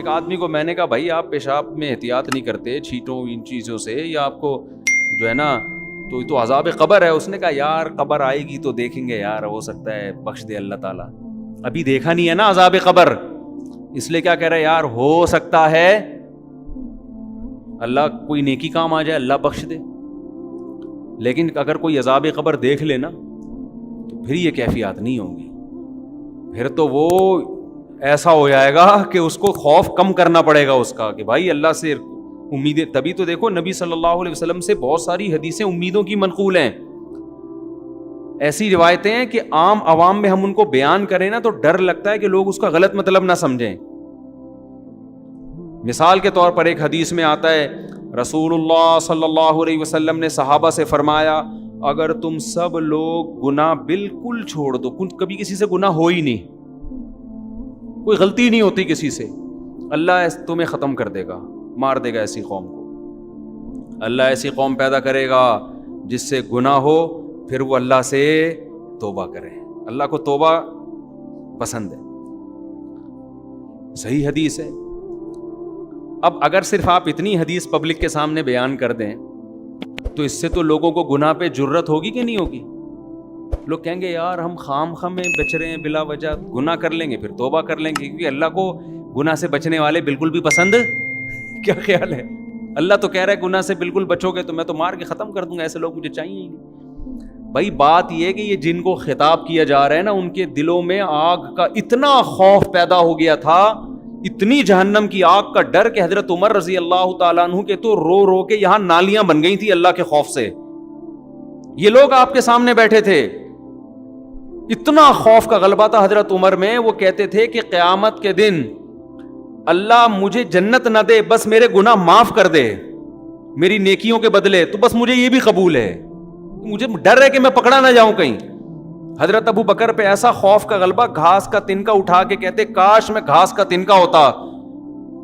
ایک آدمی کو میں نے کہا بھائی آپ پیشاب میں احتیاط نہیں کرتے چھینٹوں ان چیزوں سے, یا آپ کو جو ہے نا تو عذاب قبر ہے. اس نے کہا یار قبر آئے گی تو دیکھیں گے یار, ہو سکتا ہے بخش دے اللہ تعالیٰ. ابھی دیکھا نہیں ہے نا عذاب قبر, اس لیے کیا کہہ رہا ہے یار ہو سکتا ہے اللہ کوئی نیکی کام آ جائے, اللہ بخش دے. لیکن اگر کوئی عذاب قبر دیکھ لے نا تو پھر یہ کیفیات نہیں ہوں گی, پھر تو وہ ایسا ہو جائے گا کہ اس کو خوف کم کرنا پڑے گا اس کا, کہ بھائی اللہ سے امیدیں. تبھی تو دیکھو نبی صلی اللہ علیہ وسلم سے بہت ساری حدیثیں امیدوں کی منقول ہیں. ایسی روایتیں ہیں کہ عام عوام میں ہم ان کو بیان کریں نا تو ڈر لگتا ہے کہ لوگ اس کا غلط مطلب نہ سمجھیں. مثال کے طور پر ایک حدیث میں آتا ہے رسول اللہ صلی اللہ علیہ وسلم نے صحابہ سے فرمایا اگر تم سب لوگ گناہ بالکل چھوڑ دو, کبھی کسی سے گناہ ہو ہی نہیں, کوئی غلطی نہیں ہوتی کسی سے, اللہ تمہیں ختم کر دے گا, مار دے گا ایسی قوم کو. اللہ ایسی قوم پیدا کرے گا جس سے گناہ ہو, پھر وہ اللہ سے توبہ کرے. اللہ کو توبہ پسند ہے, صحیح حدیث ہے. اب اگر صرف آپ اتنی حدیث پبلک کے سامنے بیان کر دیں تو اس سے تو لوگوں کو گناہ پہ جرت ہوگی کہ نہیں ہوگی؟ لوگ کہیں گے یار ہم خام خام میں بچ رہے ہیں بلا وجہ, گناہ کر لیں گے پھر توبہ کر لیں گے, کیونکہ اللہ کو گناہ سے بچنے والے بالکل بھی پسند. کیا خیال ہے؟ اللہ تو کہہ رہا ہے گناہ سے بالکل بچو گے تو میں تو مار کے ختم کر دوں گا, ایسے لوگ مجھے چاہیے ہی نہیں. بھائی بات یہ کہ یہ جن کو خطاب کیا جا رہا ہے نا ان کے دلوں میں آگ کا اتنا خوف پیدا ہو گیا تھا, اتنی جہنم کی آگ کا ڈر کہ حضرت عمر رضی اللہ تعالیٰ عنہ کے تو رو رو کے یہاں نالیاں بن گئی تھی اللہ کے خوف سے. یہ لوگ آپ کے سامنے بیٹھے تھے, اتنا خوف کا غلبہ تھا حضرت عمر میں, وہ کہتے تھے کہ قیامت کے دن اللہ مجھے جنت نہ دے, بس میرے گناہ معاف کر دے میری نیکیوں کے بدلے, تو بس مجھے یہ بھی قبول ہے, مجھے ڈر ہے کہ میں پکڑا نہ جاؤں کہیں. حضرت ابو بکر پہ ایسا خوف کا غلبہ, گھاس کا تنکا اٹھا کے کہتے کاش میں گھاس کا تنکا ہوتا,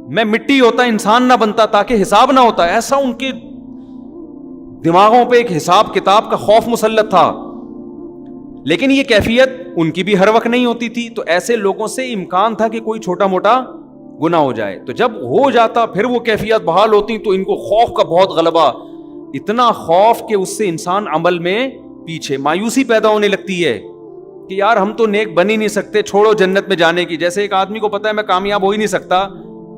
میں مٹی ہوتا, انسان نہ بنتا تاکہ حساب نہ ہوتا. ایسا ان کے دماغوں پہ ایک حساب کتاب کا خوف مسلط تھا. لیکن یہ کیفیت ان کی بھی ہر وقت نہیں ہوتی تھی, تو ایسے لوگوں سے امکان تھا کہ کوئی چھوٹا موٹا گناہ ہو جائے, تو جب ہو جاتا پھر وہ کیفیت بحال ہوتی تو ان کو خوف کا بہت غلبہ, اتنا خوف کہ اس سے انسان عمل میں پیچھے, مایوسی پیدا ہونے لگتی ہے کہ یار ہم تو نیک بن ہی نہیں سکتے, چھوڑو جنت میں جانے کی. جیسے ایک آدمی کو پتا ہے میں کامیاب ہو ہی نہیں سکتا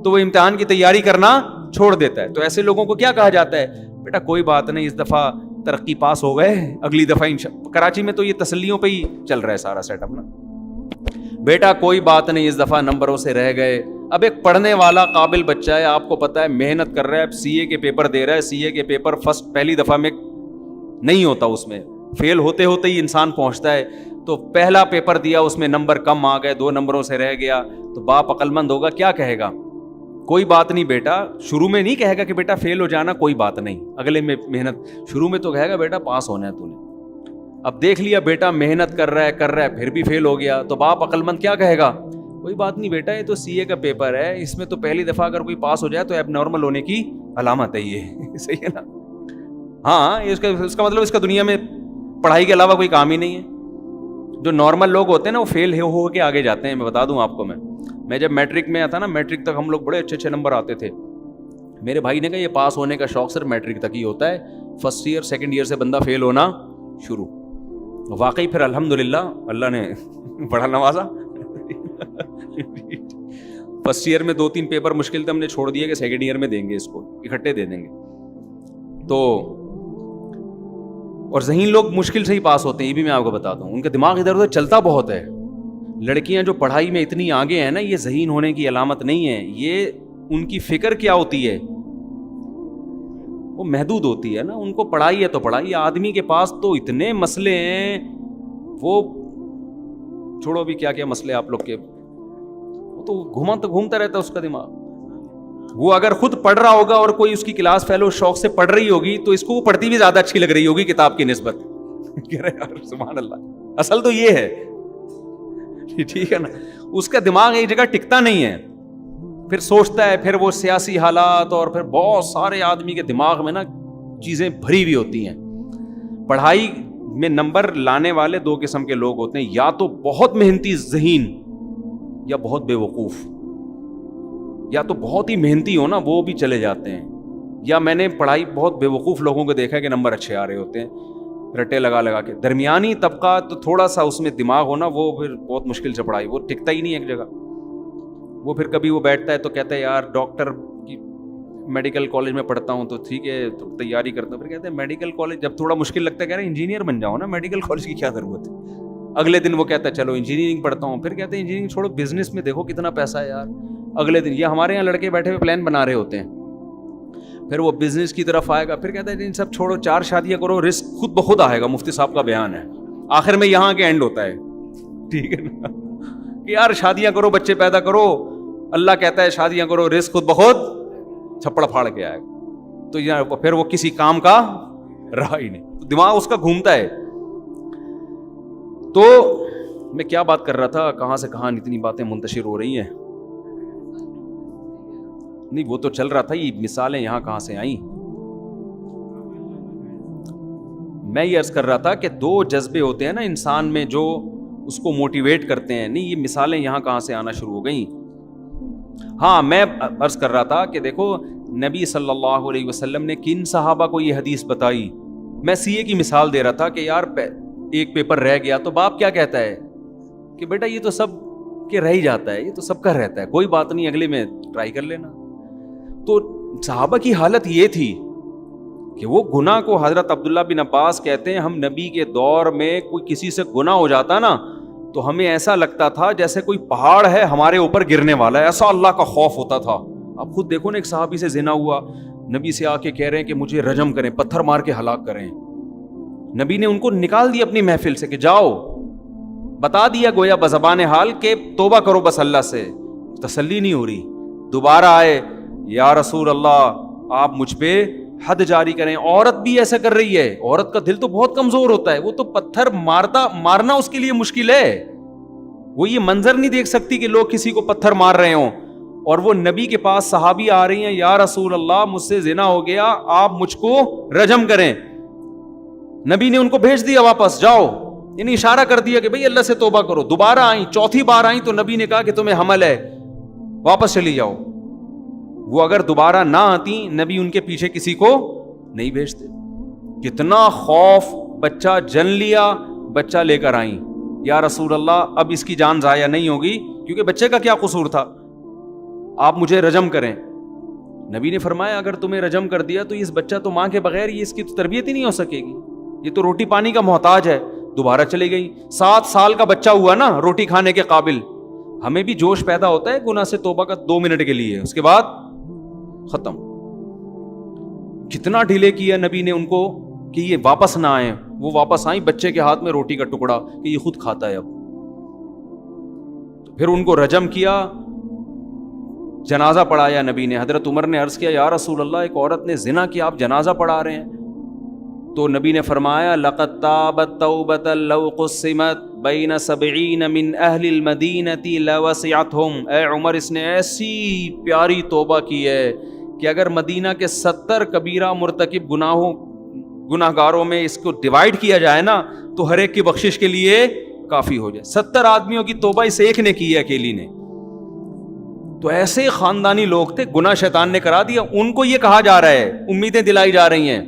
تو وہ امتحان کی تیاری کرنا چھوڑ دیتا ہے. تو ایسے لوگوں کو کیا کہا جاتا ہے, بیٹا کوئی بات نہیں, اس دفعہ ترقی پاس ہو گئے, اگلی دفعہ کراچی میں تو یہ تسلیوں پہ ہی چل رہا ہے سارا سیٹ اپ نا, بیٹا کوئی بات نہیں اس دفعہ نمبروں سے رہ گئے. اب ایک پڑھنے والا قابل بچہ ہے, آپ کو پتا ہے محنت کر رہا ہے, سی اے کے پیپر دے رہا ہے, سی اے کے پیپر فرسٹ پہلی دفعہ میں نہیں ہوتا, اس میں فیل ہوتے ہوتے ہی انسان پہنچتا ہے. تو پہلا پیپر دیا اس میں نمبر کم آ گئے, 2 نمبروں سے رہ گیا, تو باپ عقل مند ہوگا کیا کہے گا, کوئی بات نہیں بیٹا, شروع میں نہیں کہے گا کہ بیٹا فیل ہو جانا کوئی بات نہیں, اگلے میں محنت, شروع میں تو کہے گا بیٹا پاس ہونا ہے تو نے. اب دیکھ لیا بیٹا محنت کر رہا ہے پھر بھی فیل ہو گیا, تو باپ عقل مند کیا کہے گا, کوئی بات نہیں بیٹا یہ تو سی اے کا پیپر ہے, اس میں تو پہلی دفعہ اگر کوئی پاس ہو جائے تو ایب نارمل ہونے کی علامت ہے یہ. صحیح ہے نا؟ ہاں اس کا مطلب اس کا دنیا میں پڑھائی کے علاوہ کوئی کام ہی نہیں ہے. جو نارمل لوگ ہوتے ہیں نا وہ فیل ہو کے آگے جاتے ہیں. میں بتا دوں آپ کو, میں جب میٹرک میں آتا نا, میٹرک تک ہم لوگ بڑے اچھے نمبر آتے تھے. میرے بھائی نے کہا یہ پاس ہونے کا شوق صرف میٹرک تک ہی ہوتا ہے, فرسٹ ایئر سیکنڈ ایئر سے بندہ فیل ہونا شروع. واقعی پھر الحمدللہ اللہ نے بڑا نوازا. فرسٹ ایئر میں 2-3 پیپر مشکل تھے, ہم نے چھوڑ دیا کہ سیکنڈ ایئر میں دیں گے, اس کو اکٹھے دے دیں گے. تو اور ذہین لوگ مشکل سے ہی پاس ہوتے ہیں, یہ بھی میں آپ کو بتا دوں, ان کا دماغ ادھر ادھر چلتا بہت ہے. لڑکیاں جو پڑھائی میں اتنی آگے ہیں نا, یہ ذہین ہونے کی علامت نہیں ہے, یہ ان کی فکر کیا ہوتی ہے, وہ محدود ہوتی ہے نا. ان کو پڑھائی ہے تو پڑھائی, آدمی کے پاس تو اتنے مسئلے ہیں, وہ چھوڑو بھی کیا کیا مسئلے آپ لوگ کے, وہ تو گھومتا رہتا ہے اس کا دماغ. وہ اگر خود پڑھ رہا ہوگا اور کوئی اس کی کلاس فیلو شوق سے پڑھ رہی ہوگی تو اس کو وہ پڑھتی بھی زیادہ اچھی لگ رہی ہوگی کتاب کی نسبت. کہہ رہے یار سبحان اللہ, اصل تو یہ ہے, ٹھیک ہے نا. اس کا دماغ ایک جگہ ٹکتا نہیں ہے, پھر سوچتا ہے, پھر وہ سیاسی حالات اور پھر بہت سارے آدمی کے دماغ میں نا چیزیں بھری ہوئی ہوتی ہیں. پڑھائی میں نمبر لانے والے 2 قسم کے لوگ ہوتے ہیں, یا تو بہت محنتی ذہین یا بہت بے وقوف. یا تو بہت ہی محنتی ہو نا وہ بھی چلے جاتے ہیں, یا میں نے پڑھائی بہت بیوقوف لوگوں کو دیکھا ہے کہ نمبر اچھے آ رہے ہوتے ہیں رٹے لگا لگا کے. درمیانی طبقہ تو تھوڑا سا اس میں دماغ ہونا, وہ پھر بہت مشکل سے پڑھائی, وہ ٹکتا ہی نہیں ایک جگہ. وہ پھر کبھی وہ بیٹھتا ہے تو کہتا ہے یار ڈاکٹر کی میڈیکل کالج میں پڑھتا ہوں تو ٹھیک ہے تو تیاری کرتا ہوں. پھر کہتے ہیں میڈیکل کالج جب تھوڑا مشکل لگتا ہے کہہ رہے ہیں انجینئر بن جاؤ نا, میڈیکل کالج کی کیا ضرورت ہے. اگلے دن وہ کہتا ہے چلو انجینئرنگ پڑھتا ہوں. پھر کہتے ہیں انجینئرنگ چھوڑو, بزنس میں دیکھو کتنا پیسہ ہے یار. اگلے دن یہ ہمارے یہاں لڑکے بیٹھے ہوئے پلان بنا رہے ہوتے ہیں, پھر وہ بزنس کی طرف آئے گا, پھر کہتا ہے ان سب چھوڑو 4 شادیاں کرو, رزق خود بخود آئے گا. مفتی صاحب کا بیان ہے, آخر میں یہاں کے اینڈ ہوتا ہے. ٹھیک ہے نا کہ یار شادیاں کرو, بچے پیدا کرو, اللہ کہتا ہے شادیاں کرو, رزق خود بخود چھپڑ پھاڑ کے آئے گا. تو یار پھر وہ کسی کام کا رہا ہی نہیں, دماغ اس کا گھومتا ہے. تو میں کیا بات کر رہا تھا, کہاں سے کہاں اتنی باتیں منتشر ہو رہی ہیں. نہیں وہ تو چل رہا تھا, یہ مثالیں یہاں کہاں سے آئیں. میں یہ عرض کر رہا تھا کہ 2 جذبے ہوتے ہیں نا انسان میں جو اس کو موٹیویٹ کرتے ہیں. نہیں یہ مثالیں یہاں کہاں سے آنا شروع ہو گئیں. ہاں میں عرض کر رہا تھا کہ دیکھو نبی صلی اللہ علیہ وسلم نے کن صحابہ کو یہ حدیث بتائی. میں CA کی مثال دے رہا تھا کہ یار ایک پیپر رہ گیا تو باپ کیا کہتا ہے کہ بیٹا یہ تو سب کے رہ ہی جاتا ہے, یہ تو سب کا رہتا ہے, کوئی بات نہیں اگلے میں ٹرائی کر لینا. تو صحابہ کی حالت یہ تھی کہ وہ گناہ کو, حضرت عبداللہ بن عباس کہتے ہیں ہم نبی کے دور میں کوئی کسی سے گناہ ہو جاتا نا تو ہمیں ایسا لگتا تھا جیسے کوئی پہاڑ ہے ہمارے اوپر گرنے والا ہے, ایسا اللہ کا خوف ہوتا تھا. اب خود دیکھو نا ایک صحابی سے زنا ہوا, نبی سے آ کے کہہ رہے ہیں کہ مجھے رجم کریں, پتھر مار کے ہلاک کریں. نبی نے ان کو نکال دیا اپنی محفل سے کہ جاؤ, بتا دیا گویا بزبان حال کہ توبہ کرو بس اللہ سے. تسلی نہیں ہو رہی, دوبارہ آئے یا رسول اللہ آپ مجھ پہ حد جاری کریں. عورت بھی ایسا کر رہی ہے, عورت کا دل تو بہت کمزور ہوتا ہے, وہ تو پتھر مارنا اس کے لیے مشکل ہے. وہ یہ منظر نہیں دیکھ سکتی کہ لوگ کسی کو پتھر مار رہے ہوں, اور وہ نبی کے پاس صحابی آ رہی ہیں یا رسول اللہ مجھ سے زنا ہو گیا, آپ مجھ کو رجم کریں. نبی نے ان کو بھیج دیا واپس, جاؤ, یعنی اشارہ کر دیا کہ بھئی اللہ سے توبہ کرو. دوبارہ آئیں, 4تھی بار آئیں تو نبی نے کہا کہ تمہیں حمل ہے, واپس چلی جاؤ. وہ اگر دوبارہ نہ آتی نبی ان کے پیچھے کسی کو نہیں بھیجتے. کتنا خوف, بچہ جن لیا, بچہ لے کر آئیں, یا رسول اللہ اب اس کی جان ضائع نہیں ہوگی کیونکہ بچے کا کیا قصور تھا, آپ مجھے رجم کریں. نبی نے فرمایا اگر تمہیں رجم کر دیا تو اس بچہ تو ماں کے بغیر یہ اس کی تو تربیت ہی نہیں ہو سکے گی, یہ تو روٹی پانی کا محتاج ہے. دوبارہ چلی گئی, 7 سال کا بچہ ہوا نا روٹی کھانے کے قابل. ہمیں بھی جوش پیدا ہوتا ہے گناہ سے توبہ کا 2 منٹ کے لیے, اس کے بعد ختم. کتنا ڈیلے کیا نبی نے ان کو کہ یہ واپس نہ آئیں. وہ واپس آئیں, بچے کے ہاتھ میں روٹی کا ٹکڑا کہ یہ خود کھاتا ہے اب. تو پھر ان کو رجم کیا, جنازہ پڑھایا نبی نے. حضرت عمر نے عرض کیا یا رسول اللہ ایک عورت نے زنا کیا, آپ جنازہ پڑھا رہے ہیں. تو نبی نے فرمایا لقد تابت توبۃ لو قسمت بین 70 من اہل المدینہ لوسعتهم. اے عمر اس نے ایسی پیاری توبہ کی ہے کہ اگر مدینہ کے 70 کبیرہ مرتکب گناہ گاروں میں اس کو ڈیوائیڈ کیا جائے نا تو ہر ایک کی بخشش کے لیے کافی ہو جائے. 70 آدمیوں کی توبہ اس ایک نے کی ہے, اکیلی نے. تو ایسے خاندانی لوگ تھے, گناہ شیطان نے کرا دیا. ان کو یہ کہا جا رہا ہے, امیدیں دلائی جا رہی ہیں,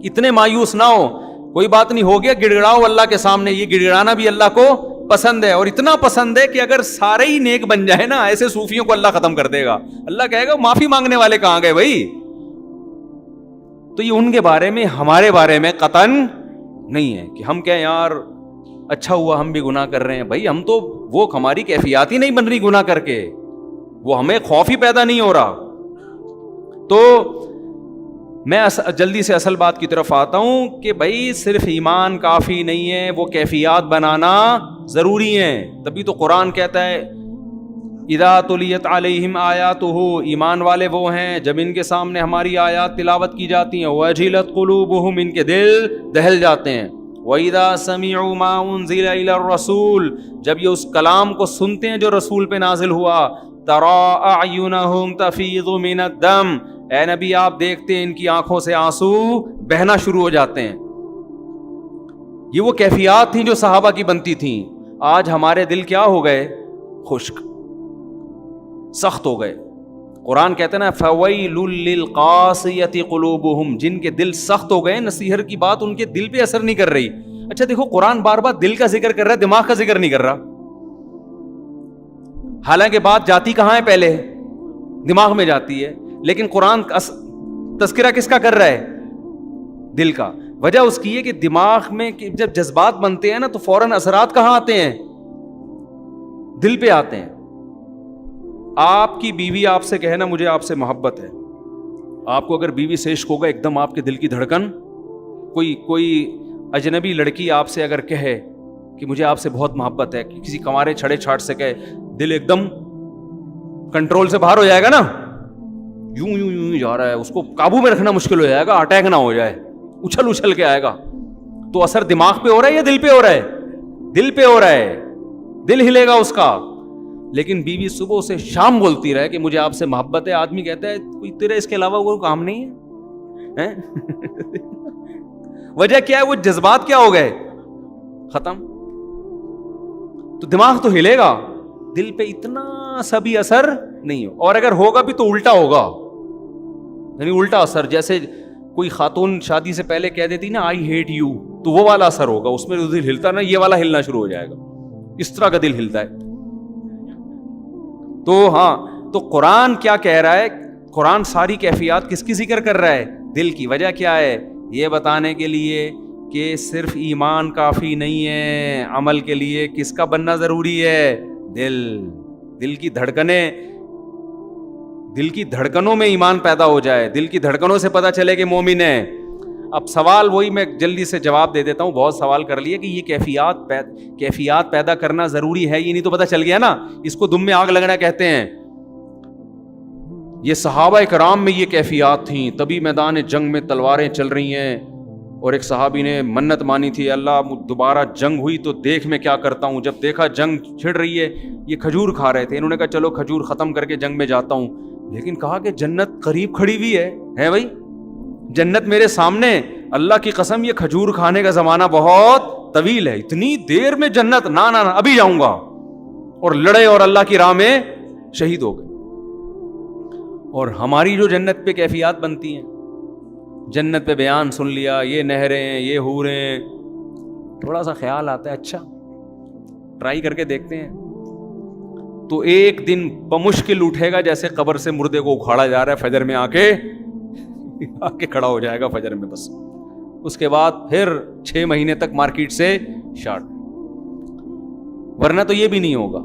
اتنے مایوس نہ ہو, کوئی بات نہیں, ہو گیا, گڑگڑاؤ اللہ کے سامنے. یہ گڑگڑانا بھی اللہ کو پسند ہے, اور اتنا پسند ہے کہ اگر سارے ہی نیک بن جائے نا ایسے صوفیوں کو اللہ ختم کر دے گا. اللہ کہے گا معافی مانگنے والے کہاں گئے بھائی. تو یہ ان کے بارے میں, ہمارے بارے میں قطعاً نہیں ہے کہ ہم کہیں یار اچھا ہوا ہم بھی گناہ کر رہے ہیں. بھائی ہم تو, وہ ہماری کیفیات ہی نہیں بن رہی گناہ کر کے, وہ ہمیں خوف ہی پیدا نہیں ہو رہا. تو میں جلدی سے اصل بات کی طرف آتا ہوں کہ بھائی صرف ایمان کافی نہیں ہے, وہ کیفیات بنانا ضروری ہے. تبھی تو قرآن کہتا ہے اذا تلیت علیہم آیاتہ, ایمان والے وہ ہیں جب ان کے سامنے ہماری آیات تلاوت کی جاتی ہیں, وجلت قلوبہم, ان کے دل دہل جاتے ہیں. وَإِذَا سَمِعُوا مَا أُنزِلَ إِلَى الرَّسُولِ, جب یہ اس کلام کو سنتے ہیں جو رسول پہ نازل ہوا. تَرَىٰ أَعْيُنَهُمْ تَفِيضُ مِنَ الدَّمِ, اے نبی آپ دیکھتے ہیں ان کی آنکھوں سے آنسو بہنا شروع ہو جاتے ہیں. یہ وہ کیفیات تھیں جو صحابہ کی بنتی تھیں. آج ہمارے دل کیا ہو گئے, خشک, سخت ہو گئے. قرآن کہتے ہیں نا فویل للقاسیۃ قلوبہم، جن کے دل سخت ہو گئے، نصیحت کی بات ان کے دل پہ اثر نہیں کر رہی. اچھا دیکھو، قرآن بار بار دل کا ذکر کر رہا ہے، دماغ کا ذکر نہیں کر رہا. حالانکہ بات جاتی کہاں ہے؟ پہلے دماغ میں جاتی ہے، لیکن قرآن تذکرہ کس کا کر رہا ہے؟ دل کا. وجہ اس کی ہے کہ دماغ میں جب جذبات بنتے ہیں نا تو فوراً اثرات کہاں آتے ہیں؟ دل پہ آتے ہیں. آپ کی بیوی آپ سے کہے نا مجھے آپ سے محبت ہے، آپ کو اگر بیوی سے عشق ہوگا، ایک دم آپ کے دل کی دھڑکن، کوئی اجنبی لڑکی آپ سے اگر کہے کہ مجھے آپ سے بہت محبت ہے، کسی کنوارے چھڑے چھاٹ سے کہے، دل ایک دم کنٹرول سے باہر ہو جائے گا نا، یوں یوں یوں جا رہا ہے، اس کو قابو میں رکھنا مشکل ہو جائے گا، اٹیک نہ ہو جائے، اچھل اچھل کے آئے گا. تو اثر دماغ پہ ہو رہا ہے یا دل پہ ہو رہا ہے؟ دل پہ ہو رہا ہے، دل ہلے گا اس کا. لیکن بیوی صبح سے شام بولتی رہے کہ مجھے آپ سے محبت ہے، آدمی کہتا ہے کوئی تیرے اس کے علاوہ کوئی کام نہیں ہے. وجہ کیا ہے؟ وہ جذبات کیا ہو گئے؟ ختم. تو دماغ تو ہلے گا، دل پہ اتنا سا بھی اثر نہیں ہو. اور اگر ہوگا بھی تو الٹا ہوگا، یعنی الٹا اثر. جیسے کوئی خاتون شادی سے پہلے کہہ دیتی نا آئی ہیٹ یو، تو وہ والا اثر ہوگا، اس میں دل ہلتا نا، یہ والا ہلنا شروع ہو جائے گا. اس طرح کا دل ہلتا ہے. تو ہاں، تو قرآن کیا کہہ رہا ہے؟ قرآن ساری کیفیات کس کی ذکر کر رہا ہے؟ دل کی. وجہ کیا ہے؟ یہ بتانے کے لیے کہ صرف ایمان کافی نہیں ہے، عمل کے لیے کس کا بننا ضروری ہے؟ دل کی دھڑکنیں، دل کی دھڑکنوں میں ایمان پیدا ہو جائے، دل کی دھڑکنوں سے پتہ چلے کہ مومن ہے. اب سوال وہی میں جلدی سے جواب دے دیتا ہوں، بہت سوال کر لیے کہ یہ کیفیات پیدا کرنا ضروری ہے، یہ نہیں تو پتہ چل گیا نا. اس کو دم میں آگ لگنا کہتے ہیں. یہ صحابہ کرام میں یہ کیفیات تھیں، تبھی میدان جنگ میں تلواریں چل رہی ہیں. اور ایک صحابی نے منت مانی تھی، اللہ دوبارہ جنگ ہوئی تو دیکھ میں کیا کرتا ہوں. جب دیکھا جنگ چھڑ رہی ہے، یہ کھجور کھا رہے تھے، انہوں نے کہا چلو کھجور ختم کر کے جنگ میں جاتا ہوں. لیکن کہا کہ جنت قریب کھڑی ہوئی ہے بھائی، جنت میرے سامنے، اللہ کی قسم یہ کھجور کھانے کا زمانہ بہت طویل ہے، اتنی دیر میں جنت؟ نہ ابھی جاؤں گا. اور لڑے اور اللہ کی راہ میں شہید ہو گئے. اور ہماری جو جنت پہ کیفیات بنتی ہیں، جنت پہ بیان سن لیا، یہ نہریں، یہ حوریں، تھوڑا سا خیال آتا ہے اچھا ٹرائی کر کے دیکھتے ہیں، تو ایک دن بمشکل اٹھے گا جیسے قبر سے مردے کو اکھاڑا جا رہا ہے، فجر میں آ کے کھڑا ہو جائے گا فجر میں. بس اس کے بعد پھر 6 مہینے تک مارکیٹ سے شارٹ، ورنہ تو یہ بھی نہیں ہوگا.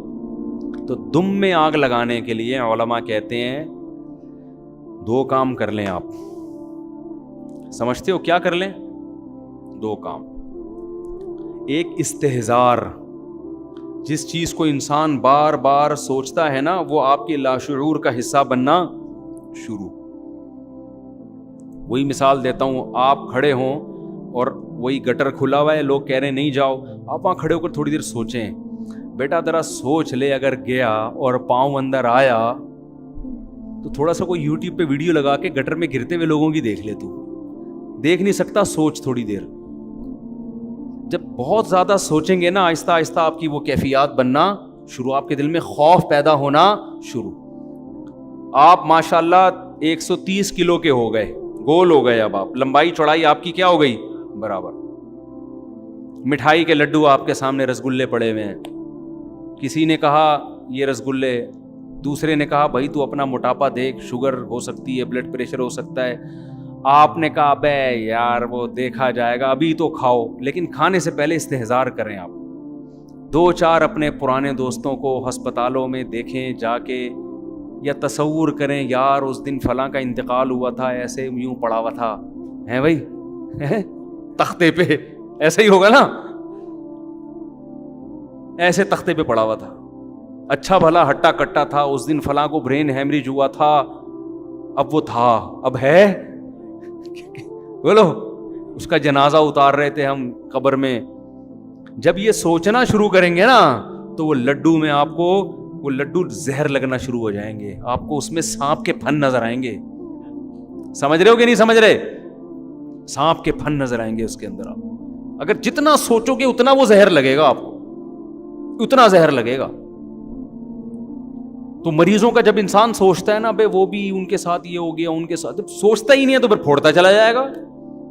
تو دم میں آگ لگانے کے لیے علماء کہتے ہیں 2 کام کر لیں. آپ سمجھتے ہو کیا کر لیں؟ 2 کام. ایک استحضار، جس چیز کو انسان بار بار سوچتا ہے نا، وہ آپ کے لاشعور کا حصہ بننا شروع. وہی مثال دیتا ہوں، آپ کھڑے ہوں اور وہی گٹر کھلا ہوا ہے، لوگ کہہ رہے ہیں نہیں جاؤ، آپ وہاں کھڑے ہو کر تھوڑی دیر سوچیں. بیٹا ذرا سوچ لے، اگر گیا اور پاؤں اندر آیا تو تھوڑا سا کوئی یوٹیوب پہ ویڈیو لگا کے گٹر میں گرتے ہوئے لوگوں کی دیکھ لے. تو دیکھ نہیں سکتا، سوچ تھوڑی دیر. جب بہت زیادہ سوچیں گے نا، آہستہ آہستہ آپ کی وہ کیفیات بننا شروع، آپ کے دل میں خوف پیدا ہونا شروع. آپ ماشاءاللہ 130 کلو کے ہو گئے، گول ہو گئے. اب آپ لمبائی چوڑائی آپ کی کیا ہو گئی؟ برابر. مٹھائی کے لڈو آپ کے سامنے رسگلے پڑے ہوئے ہیں. کسی نے کہا یہ رسگلے، دوسرے نے کہا بھائی تو اپنا موٹاپا دیکھ، شوگر ہو سکتی ہے، بلڈ پریشر ہو سکتا ہے. آپ نے کہا بے یار وہ دیکھا جائے گا، ابھی تو کھاؤ. لیکن کھانے سے پہلے استحضار کریں. آپ 2-4 اپنے پرانے دوستوں کو ہسپتالوں میں دیکھیں جا کے، یا تصور کریں یار اس دن فلاں کا انتقال ہوا تھا، ایسے یوں پڑا ہوا تھا ہے بھائی تختے پہ، ایسا ہی ہوگا نا، ایسے تختے پہ پڑا ہوا تھا، اچھا بھلا ہٹا کٹا تھا، اس دن فلاں کو برین ہیمریج ہوا تھا، اب وہ تھا، اب ہے بولو. اس کا جنازہ اتار رہے تھے ہم قبر میں. جب یہ سوچنا شروع کریں گے نا تو وہ لڈو میں آپ کو وہ لڈو زہر لگنا شروع ہو جائیں گے. آپ کو اس میں سانپ کے پھن نظر آئیں گے. سمجھ رہے ہو کہ نہیں سمجھ رہے؟ سانپ کے پھن نظر آئیں گے اس کے اندر. آپ اگر جتنا سوچو گے اتنا وہ زہر لگے گا، آپ کو اتنا زہر لگے گا. تو مریضوں کا جب انسان سوچتا ہے نا بے وہ بھی ان کے ساتھ یہ ہو گیا، ان کے ساتھ، جب سوچتا ہی نہیں ہے تو پھر پھوڑتا چلا جائے گا.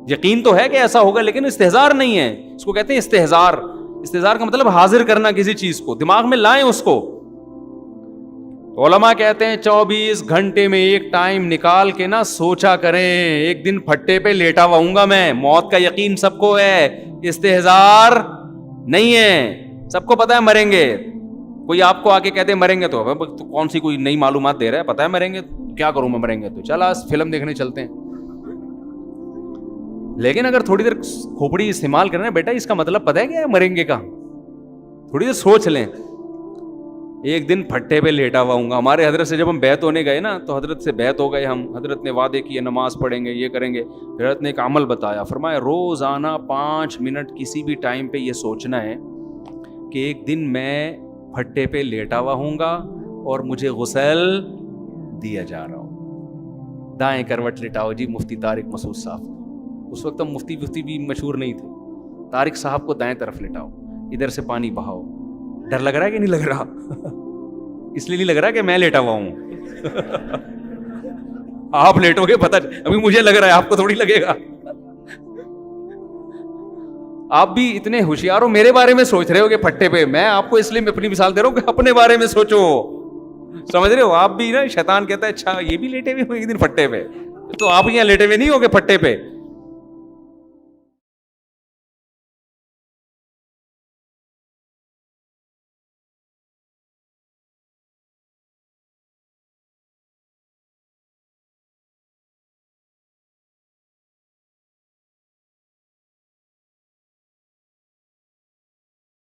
یقین تو ہے کہ ایسا ہوگا لیکن استحزار نہیں ہے. اس کو کہتے ہیں استحزار. استحزار کا مطلب حاضر کرنا کسی چیز کو، دماغ میں لائیں اس کو. علماء کہتے ہیں 24 گھنٹے میں ایک ٹائم نکال کے نا سوچا کریں، ایک دن پھٹے پہ لیٹا ہوں گا میں. موت کا یقین سب کو ہے، استحزار نہیں ہے. سب کو پتا ہے مریں گے. کوئی آپ کو آ کے کہتے ہیں مریں گے تو کون سی کوئی نئی معلومات دے رہا ہے؟ پتا ہے مریں گے، کیا کروں میں مریں گے تو چل آج فلم دیکھنے چلتے ہیں. لیکن اگر تھوڑی دیر کھوپڑی استعمال کرنا بیٹا، اس کا مطلب پتا ہے کیا ہے مریں گے کا؟ تھوڑی دیر سوچ لیں. ایک دن پھٹے پہ لیٹا ہوا ہوں گا. ہمارے حضرت سے جب ہم بیعت ہونے گئے نا تو حضرت سے بیعت ہو گئے ہم. حضرت نے وعدے کیے نماز پڑھیں گے، یہ کریں گے. حضرت نے ایک عمل بتایا، فرمایا روزانہ 5 منٹ کسی بھی ٹائم پہ یہ سوچنا ہے کہ ایک دن میں پھٹے پہ لیٹا ہوا ہوں گا اور مجھے غسل دیا جا رہا ہوں. دائیں کروٹ لٹاؤ جی مفتی طارق مسعود صاحب. اس وقت ہم مفتی بھی مشہور نہیں تھے. طارق صاحب کو دائیں طرف لٹاؤ، ادھر سے پانی بہاؤ. ڈر لگ رہا ہے کہ نہیں لگ رہا؟ اس لیے نہیں لگ رہا کہ میں لیٹا ہوا ہوں. آپ لیٹو گے پتہ، ابھی مجھے لگ رہا ہے، آپ کو تھوڑی لگے گا. آپ بھی اتنے ہوشیار ہو، میرے بارے میں سوچ رہے ہو کہ پھٹے پہ. میں آپ کو اس لیے میں اپنی مثال دے رہا ہوں کہ اپنے بارے میں سوچو. سمجھ رہے ہو؟ آپ بھی نا شیطان کہتا ہے اچھا یہ بھی لیٹے ہوئے ہوں ایک دن پھٹے پہ، تو آپ یہاں لیٹے ہوئے نہیں ہو گے پھٹے پہ.